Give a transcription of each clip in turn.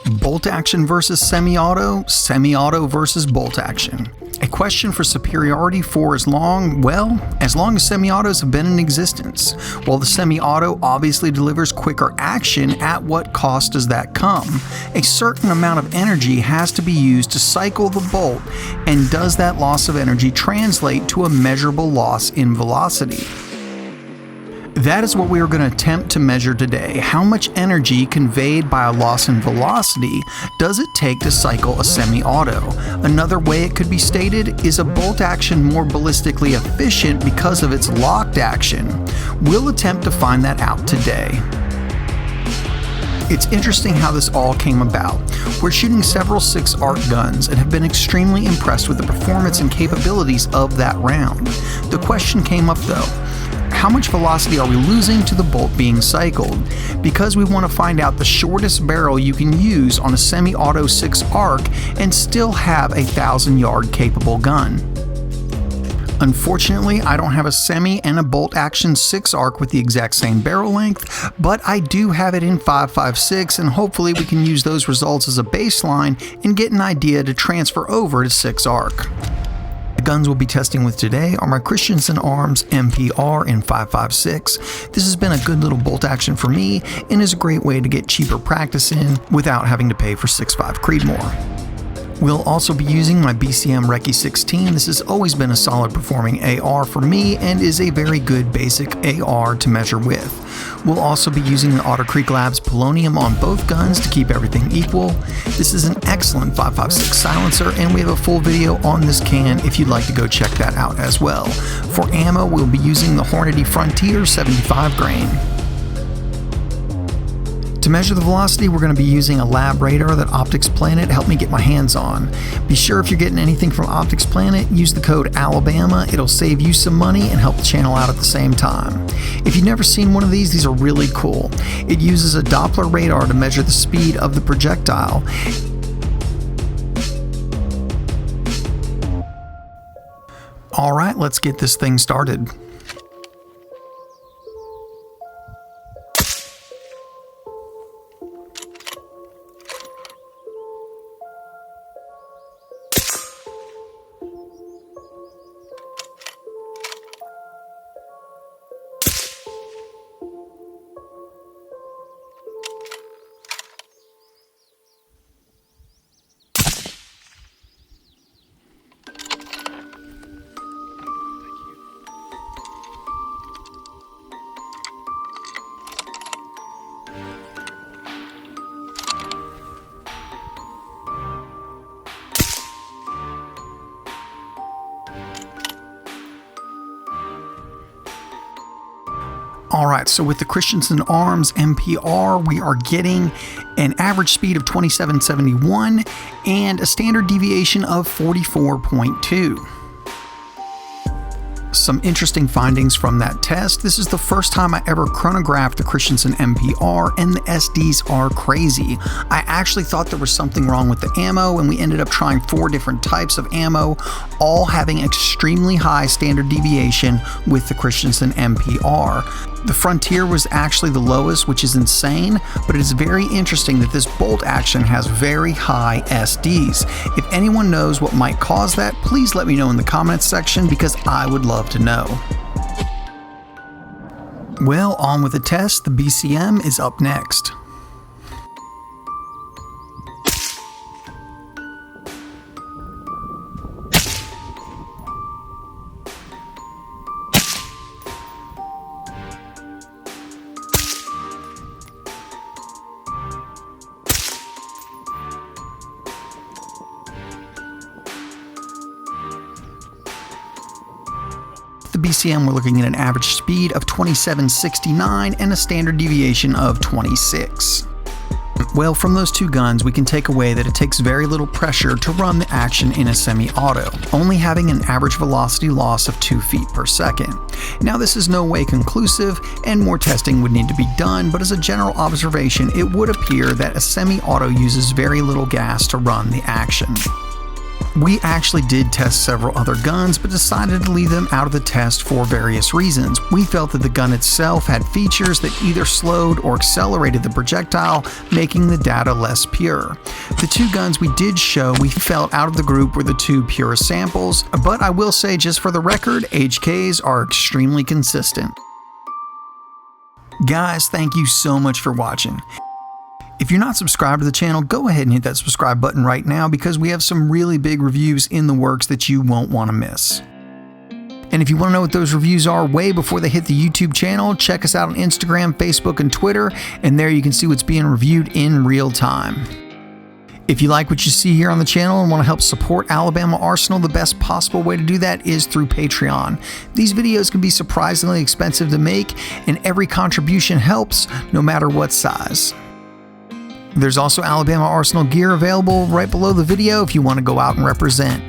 Bolt action versus semi-auto, semi-auto versus bolt action. A question for superiority for as long as semi-autos have been in existence. While the semi-auto obviously delivers quicker action, at what cost does that come? A certain amount of energy has to be used to cycle the bolt, and does that loss of energy translate to a measurable loss in velocity? That is what we are going to attempt to measure today. How much energy conveyed by a loss in velocity does it take to cycle a semi-auto? Another way it could be stated is a bolt action more ballistically efficient because of its locked action. We'll attempt to find that out today. It's interesting how this all came about. We're shooting several 6-arc guns and have been extremely impressed with the performance and capabilities of that round. The question came up though. How much velocity are we losing to the bolt being cycled? Because we want to find out the shortest barrel you can use on a semi-auto 6-arc and still have a 1,000-yard capable gun. Unfortunately, I don't have a semi and a bolt action 6-arc with the exact same barrel length, but I do have it in 5.56, and hopefully we can use those results as a baseline and get an idea to transfer over to 6-arc. The guns we'll be testing with today are my Christensen Arms MPR in 5.56. This has been a good little bolt action for me and is a great way to get cheaper practice in without having to pay for 6.5 Creedmoor. We'll also be using my BCM Recce 16. This has always been a solid performing AR for me and is a very good basic AR to measure with. We'll also be using the Otter Creek Labs Polonium on both guns to keep everything equal. This is an excellent 5.56 silencer, and we have a full video on this can if you'd like to go check that out as well. For ammo, we'll be using the Hornady Frontier 75 grain. To measure the velocity, we're going to be using a lab radar that Optics Planet helped me get my hands on. Be sure if you're getting anything from Optics Planet, use the code Alabama. It'll save you some money and help the channel out at the same time. If you've never seen one of these are really cool. It uses a Doppler radar to measure the speed of the projectile. Alright, let's get this thing started. Alright, so with the Christensen Arms MPR, we are getting an average speed of 27.71 and a standard deviation of 44.2. Some interesting findings from that test. This is the first time I ever chronographed the Christensen MPR, and the SDs are crazy. I actually thought there was something wrong with the ammo, and we ended up trying 4 different types of ammo, all having extremely high standard deviation with the Christensen MPR. The Frontier was actually the lowest, which is insane, but it is very interesting that this bolt action has very high SDs. If anyone knows what might cause that, please let me know in the comments section because I would love to know. Well, on with the test. The BCM is up next. The BCM, we're looking at an average speed of 27.69 and a standard deviation of 26. Well, from those two guns, we can take away that it takes very little pressure to run the action in a semi-auto, only having an average velocity loss of 2 feet per second. Now, this is no way conclusive, and more testing would need to be done, but as a general observation, it would appear that a semi-auto uses very little gas to run the action. We actually did test several other guns, but decided to leave them out of the test for various reasons. We felt that the gun itself had features that either slowed or accelerated the projectile, making the data less pure. The two guns we did show we felt out of the group were the two purest samples, but I will say, just for the record, HKs are extremely consistent. Guys, thank you so much for watching. If you're not subscribed to the channel, go ahead and hit that subscribe button right now, because we have some really big reviews in the works that you won't want to miss. And if you want to know what those reviews are way before they hit the YouTube channel, check us out on Instagram, Facebook, and Twitter, and there you can see what's being reviewed in real time. If you like what you see here on the channel and want to help support Alabama Arsenal, the best possible way to do that is through Patreon. These videos can be surprisingly expensive to make, and every contribution helps, no matter what size. There's also Alabama Arsenal gear available right below the video if you want to go out and represent.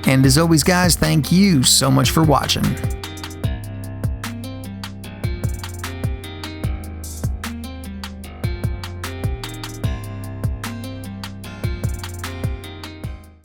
And as always, guys, thank you so much for watching.